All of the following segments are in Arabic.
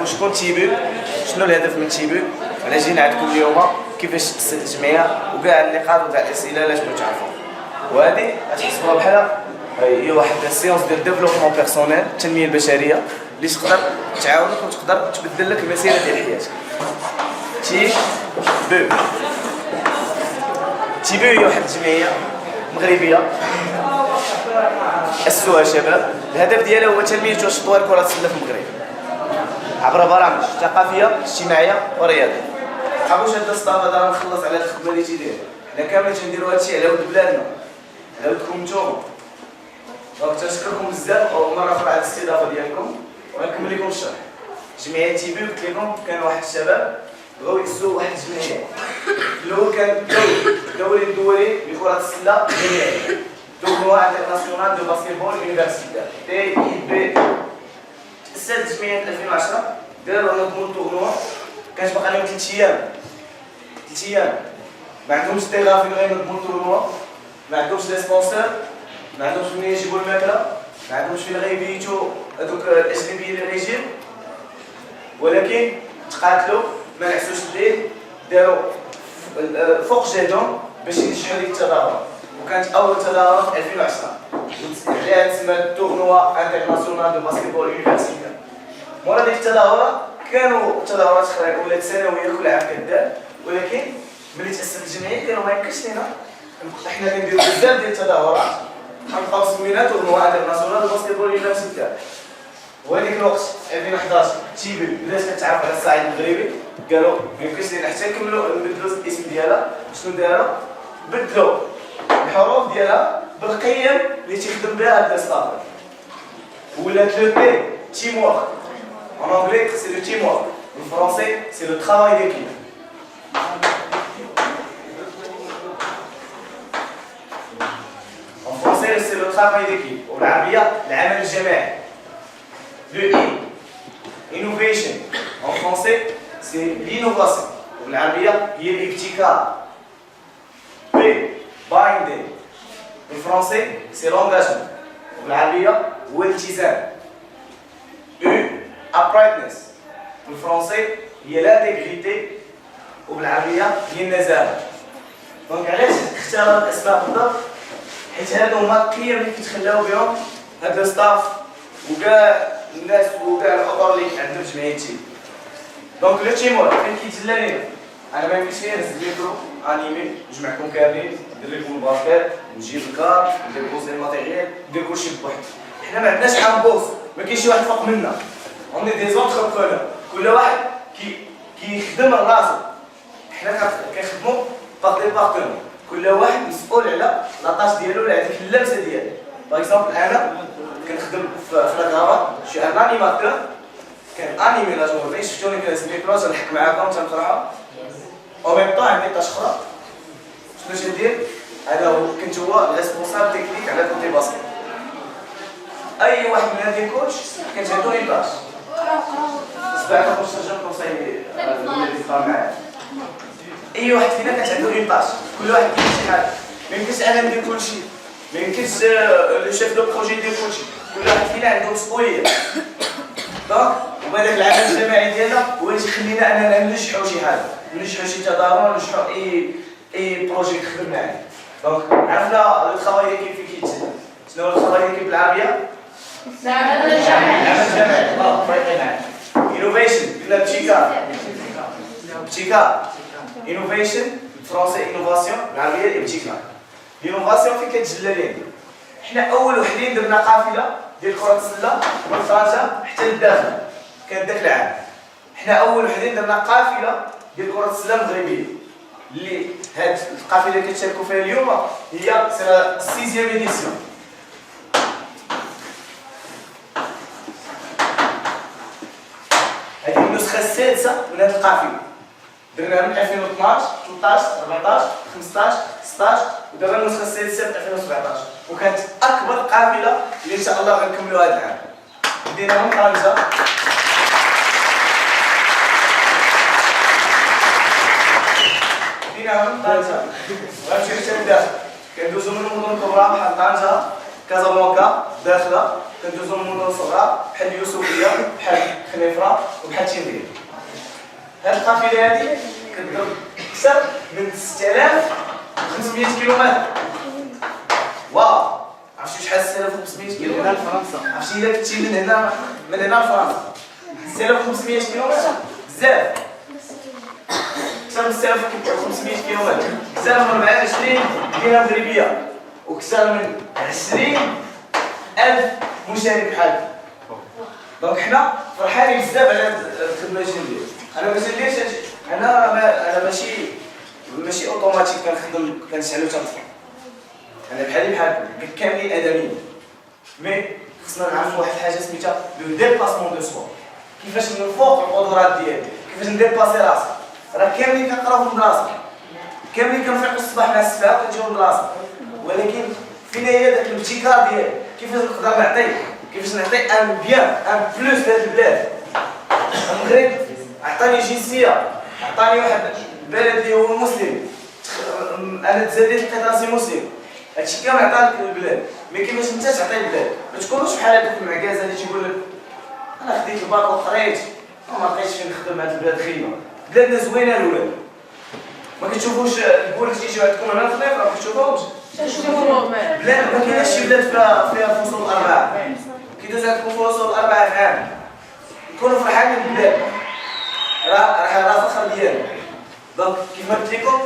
نعرفوا شكون تيبو، شنو الهدف من تيبو، علاش جينا عندكم اليوم، كيفاش تأسس الجمعيه وكاع النقاط وكاع الاسئله اللي تبغيو تعرفوا. وهذه غتحسبوها بحال هي واحد السيونس ديال ديفلوبمون بيرسونيل، التنميه البشريه اللي تقدر تعاونك وتقدر تبدل لك المسيره ديال حياتك. تيبو هي واحد الجمعيه مغربيه اسسوها شباب، الهدف ديالها هو تنميه وتطوير كره السله في المغرب عبر برامج ثقافيه اجتماعيه ورياضيه. مابغاوش هاد الستاف هذا راه نخلص على الخدمه اللي تيدير، حنا كاملين تنديروا هادشي على ود بلادنا، على ودكم نتوما. دونك تنشكركم بزاف ومره اخرى على الاستضافه ديالكم، وغنكمل لكم الشرح. جمعيه تيبي قلت لكم كان واحد الشباب بغاو يأسسوا واحد الجمعيه. الاول كان الدولي لكره السله الجماعيه، تورنوا انترناسيونال دو باسكيتبول يونيفرسيتير TIB. تأسست الجمعيه في 2010، داروا نظموا التورنوا، كانت باقا لهم 3 ايام، ما عندهمش طياره فين غينظموا التورنوا، ما عندهمش لي سبونسور، ما عندهمش فين يجيبوا الماكله، ما عندهمش فين غيبيتوا هذوك الاجنبيين اللي غيجيو، ولكن تقاتلوا ما نعسوش الليل، داروا فوق جهدهم باش ينجحوا ديك التظاهره. وكانت اول تظاهره في 2010 عليها تسمى تورنوا انترناسيونال دو باسكيتبول يونيفرسيتير. مورا ديك التظاهره كانوا تظاهرات اخرى ولات سنويه كل عام كدار، ولكن ملي تأسست الجمعيه كانوا ما يمكنش لينا حنا كنديروا بزاف ديال التظاهرات، غنبقاو سمينا تورنوا انترناسيونال دو باسكيتبول يونيفرسيتير. وهذيك الوقت 2011 تيبي بدات كتعرف على الصعيد المغربي، قالوا ما يمكنش لينا حتى نكملوا نبدلوا الاسم ديالها. شنو داروا؟ بدلوا الحروف ديالها بالقيم اللي تيخدم بها هذا الستاف، ولات لو تي تيم وورك. En anglais, c'est le teamwork. En français, c'est le travail d'équipe. En français, c'est le travail d'équipe. En arabe, العمل الجماعي. Le I, innovation. En français, c'est l'innovation. En arabe, هي الابتكار. B, binding. En français, c'est l'engagement. En arabe, هو الالتزام. U, uprightness. En français, هي l'intégrité. وبالعربية هي النزاهة. دونك علاش اختار الاسماء بالضبط؟ حيت هادو هما القيم اللي كيتخلاو بهم هاد الستاف وكاع الناس وكاع الاطر اللي عندهم جمعيه تيم. دونك لو تيم ورك فين كيتجلى لينا؟ انا ما يمكنش ليا نهز الميكرو انيمي نجمعكم كاملين ندير لكم الباسكيت نجيب الكار ندير بوز الماتيريال ندير كلشي بوحدي. حنا ما عندناش حال بوز، ما كاينش شي واحد فوق منا. اوني دي زونتربرونور، كل واحد كيخدم راسو. حنا كنخدموا باغ دي بارتنر، كل واحد مسؤول على لاطاش ديالو ولا هذيك اللمسه ديالو. باغ اكزومبل انا كنخدم في لاكارا شي ان انيماتور، كان انيمي لا جورني، شفتوني كنهز الميكرو تنحك معاكم تنفرحوا. او ميم طون عندي طاش اخرى، شنو تندير؟ هذا هو كنت هو ريسبونسابل تكنيك على كوتي باسكيت. اي واحد من هاد الكوتش كانت عنده اون طاش. سبعة كوتش سجل كونساي اللي يفهم معاه. اي واحد فينا كانت عنده اون طاش، كل واحد كيدير شي حاجه. ما يمكنش انا ندير كلشي، ما يمكنش لو شيف دو بروجي يدير كلشي، كل واحد فينا عنده مسؤوليه. دونك وهذاك العمل الجماعي ديالنا هو اللي تيخلينا اننا ننجحوا شي حاجه، ننجحوا شي تظاهره، ننجحوا اي بروجي خدمنا عليه. دونك عرفنا لو ترافاي ديكيب فين كيتسنى. شنو هو لو ترافاي ديكيب بالعربيه؟ العمل الجماعي. فريقين معاك. انوفيشن قلنا ابتكار. انوفيشن بالفرنسي انوفاسيون، بالعربيه ابتكار. الانوفاسيون فين كتجلى لينا؟ حنا اول وحدين درنا قافله ديال كره السله من فرنسا حتى للداخل، كان داك العام. حنا اول وحدين درنا قافله ديال كره السله المغربيه، اللي هاد القافله اللي كتشاركوا فيها اليوم هي سير 6 ايديسيون. هذه النسخه السادسه من هاد القافله، درناها من 2012 13 14 15 16 ودابا النسخه السادسه في 2017، وكانت اكبر قافله اللي ان شاء الله غنكملوا هذا العام. بدينا من طنجه، وغنمشيو حتى للداخل، كندوزو من المدن الكبرى بحال طنجه، كازابلانكا، داخله، كندوزو من المدن الصغرى بحال اليوسفيه بحال خليفره وبحال تيمبير. هاد القافله هادي كتضرب اكثر من 6500 كيلومتر. واو عرفتي شحال 6500 كيلومتر؟ هنا لفرنسا. عرفتي الا كنتي من هنا لفرنسا 6500 كيلومتر بزاف، أكثر من 6500 كيلومتر، أكثر من 24 مدينة مغربية وأكثر من 20,000 مشارك بحالك. دونك حنا فرحانين بزاف على هاد الخدمة اللي ندير. أنا باش نديرش أنا ماشي أوتوماتيك كنشعل وتنطفي. أنا بحالكم كاملين آدميين. مي خصنا نعرفوا واحد الحاجة سميتها لو ديباسمون دو سوا. كيفاش من فوق القدرات ديالي، كيفاش نديباسي راسي. راه كاملين كنقراو في المدرسة، كاملين كنفيقوا الصباح مع السبعة وكنجيو للمدرسة، ولكن فين هي داك الابتكار ديالي؟ كيفاش نقدر نعطي، كيفاش نعطي ان بيان ان بلوس لهاد البلاد. المغرب عطاني جنسية، عطاني واحد البلد اللي هو مسلم، أنا تزاديت لقيت راسي مسلم، هادشي كامل عطاك البلاد، مي كيفاش انت تعطي البلاد؟ ما تكونوش بحال هادوك المعكازة اللي تيقول لك أنا خديت الباك وقريت وما لقيتش فين نخدم هاد البلاد خيبة. بلادنا زوينه الولاد، ما كتشوفوش البورك تيجيو عندكم هنا في الخليفه ما كتشوفوهمش. بلاد ما كايناش شي بلاد فيها فصول الاربعه، كيدوز عندكم فصول الاربعه في عام، نكونوا فرحانين بالبلاد، راه فخر ديالنا. دونك كيف ما قلت لكم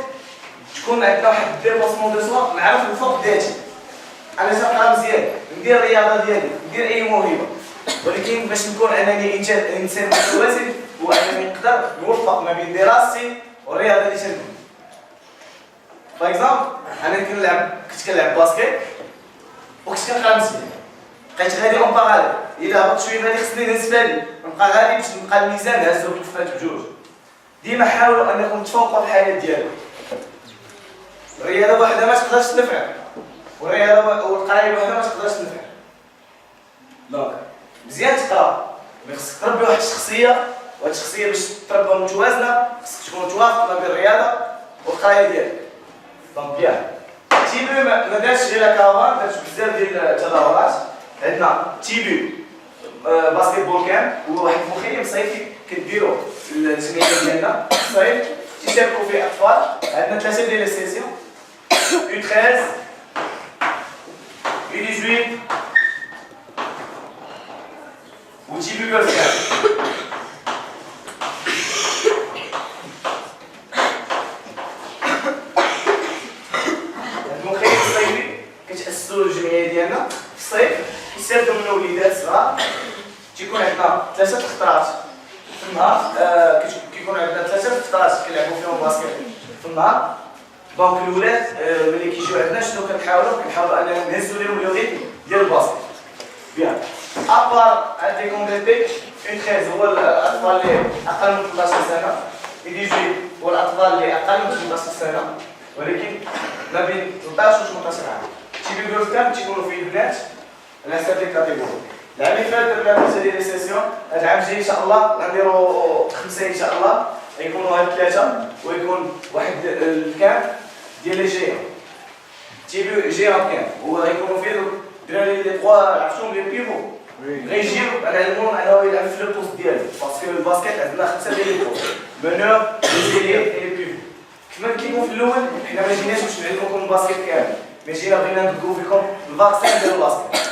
تكون عندنا واحد ديباسمون دو سوا، نعرف الفوق ذاتي، انا تنقرا مزيان، ندير الرياضه ديالي، ندير اي موهبه، ولكن باش نكون انني انسان متوازن هو انني نقدر نوفق ما بين دراستي والرياضه اللي تندير. باغ اكزومبل انا كنت كنلعب باسكيت وكنت كنقرا مزيان، بقيت غادي اون باغالي، الا هبط شويه غادي خصني نهز بالي، نبقى غادي باش نبقى الميزان هازو كفات بجوج. ديما حاولوا انكم تفوقوا في الحياه ديالكم. الرياضه وحدها ما تقدرش تنفع، والرياضه والقرايه وحدها ما تقدرش تنفع. دونك مزيان تقرا، مي خصك تربي واحد الشخصيه، وهاد الشخصيه باش تربى متوازنه خصك تكون توافق ما بين الرياضه والقرايه ديالك. دونك بيان تيبي ما دارش غير هكا، دارت بزاف ديال التظاهرات. عندنا تيبي باسكيت بول كامب، هو واحد المخيم صيفي كديروا الجمعيه ديالنا في الصيف تيشاركوا فيه اطفال. عندنا 3 ديال لي سيسيون U13 U18 وتيبي جولف كامب. المخيم الصيفي كتأسسوا الجمعيه ديالنا في الصيف، كيستافدوا منه وليدات صغار. تيكون عندنا 3 الخطرات في النهار، كيكون عندنا 3 الخطرات كنلعبوا فيهم باسكيت في النهار. دونك الولاد ملي كيجيو عندنا شنو كنحاولوا اننا نهزوا لهم لو ريتم ديال الباسكيت. بيان ابار عندي كومبليتي U13 هو الاطفال اللي اقل من 13 سنه، U18 هو الاطفال اللي اقل من 18 سنه، ولكن ما بين 13 و 18 عام. تيبي جولف كامب تيكونوا فيه بنات على حسب لي كاتيجوري. العام اللي فات درنا 3 ديال لي سيسيون، هاد العام الجاي ان شاء الله غنديروا 5 ان شاء الله، غيكونوا هاد 3 ويكون واحد الكامب ديال لي جيان. تيبي جيان كامب هو غيكونوا فيه الدراري لي 3 عرفتهم لي بيفو، غيجيو نعلموهم انه يلعب في لو بوست ديالو، باسكو الباسكيت عندنا 5 ديال لي بوست، منور ليزيلير اي بيفو. كما قلت لكم في الاول حنا ما جيناش باش نعلموكم الباسكيت كامل، مي جينا بغينا ندوكو فيكم الفاكسان ديال الباسكيت.